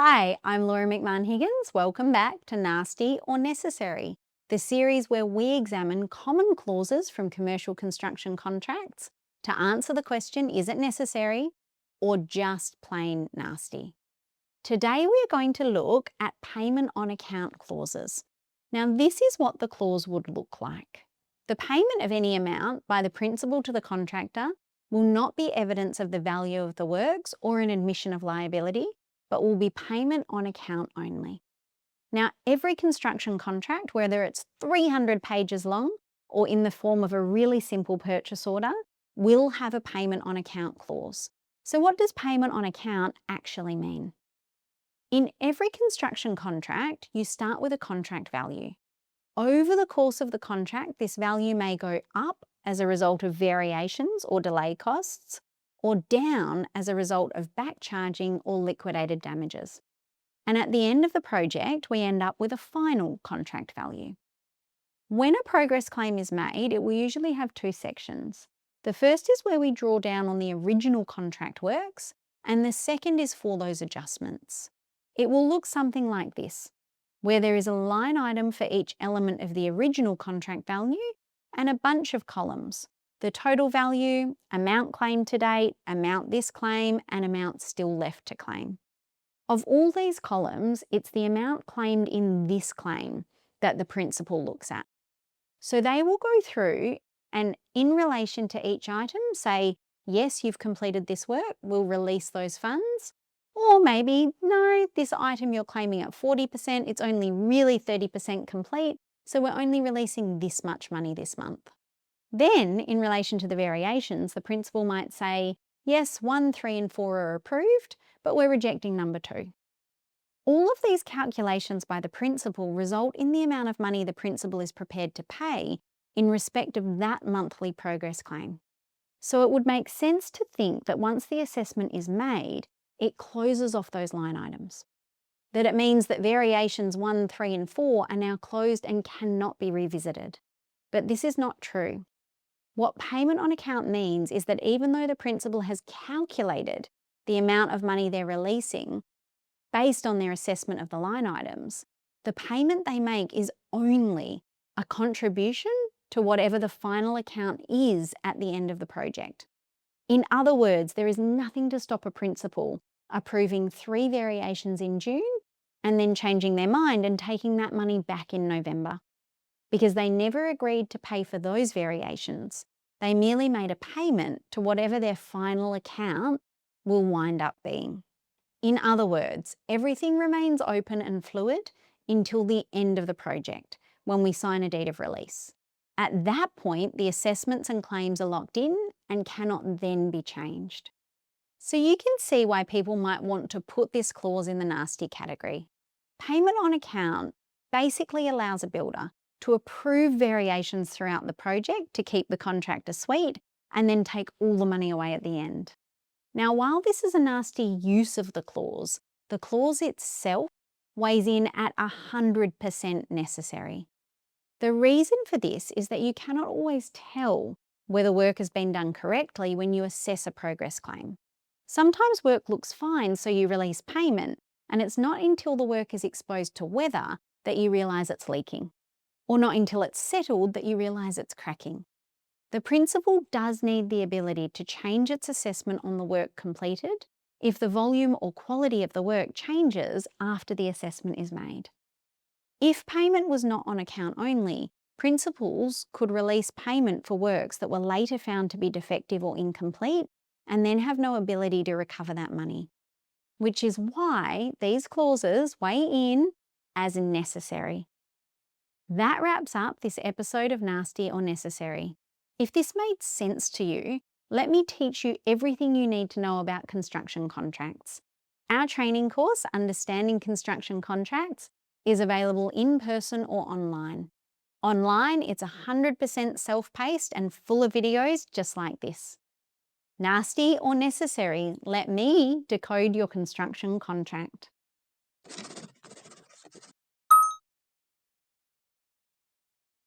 Hi, I'm Laura McMahon Higgins. Welcome back to Nasty or Necessary, the series where we examine common clauses from commercial construction contracts to answer the question, is it necessary or just plain nasty? Today we are going to look at payment on account clauses. Now this is what the clause would look like. The payment of any amount by the principal to the contractor will not be evidence of the value of the works or an admission of liability, but will be payment on account only. Now, every construction contract, whether it's 300 pages long or in the form of a really simple purchase order, will have a payment on account clause. So what does payment on account actually mean? In every construction contract, you start with a contract value. Over the course of the contract, this value may go up as a result of variations or delay costs, or down as a result of back charging or liquidated damages. And at the end of the project, we end up with a final contract value. When a progress claim is made, it will usually have two sections. The first is where we draw down on the original contract works, and the second is for those adjustments. It will look something like this, where there is a line item for each element of the original contract value and a bunch of columns. The total value, amount claimed to date, amount this claim, and amount still left to claim. Of all these columns, it's the amount claimed in this claim that the principal looks at. So they will go through and in relation to each item say, yes, you've completed this work, we'll release those funds. Or maybe, no, this item you're claiming at 40%, it's only really 30% complete, so we're only releasing this much money this month. Then, in relation to the variations, the principal might say, yes, 1, 3 and 4 are approved, but we're rejecting number 2. All of these calculations by the principal result in the amount of money the principal is prepared to pay in respect of that monthly progress claim. So it would make sense to think that once the assessment is made, it closes off those line items. That it means that variations 1, 3 and 4 are now closed and cannot be revisited. But this is not true. What payment on account means is that even though the principal has calculated the amount of money they're releasing based on their assessment of the line items, the payment they make is only a contribution to whatever the final account is at the end of the project. In other words, there is nothing to stop a principal approving 3 variations in June and then changing their mind and taking that money back in November, because they never agreed to pay for those variations. They merely made a payment to whatever their final account will wind up being. In other words, everything remains open and fluid until the end of the project, when we sign a deed of release. At that point, the assessments and claims are locked in and cannot then be changed. So you can see why people might want to put this clause in the nasty category. Payment on account basically allows a builder to approve variations throughout the project to keep the contractor sweet and then take all the money away at the end. Now, while this is a nasty use of the clause itself weighs in at 100% necessary. The reason for this is that you cannot always tell whether work has been done correctly when you assess a progress claim. Sometimes work looks fine, so you release payment, and it's not until the work is exposed to weather that you realise it's leaking, or not until it's settled that you realise it's cracking. The principal does need the ability to change its assessment on the work completed if the volume or quality of the work changes after the assessment is made. If payment was not on account only, principals could release payment for works that were later found to be defective or incomplete and then have no ability to recover that money, which is why these clauses weigh in as necessary. That wraps up this episode of Nasty or Necessary. If this made sense to you, let me teach you everything you need to know about construction contracts. Our training course, Understanding Construction Contracts, is available in person or online. Online, it's 100% self-paced and full of videos just like this. Nasty or necessary, let me decode your construction contract.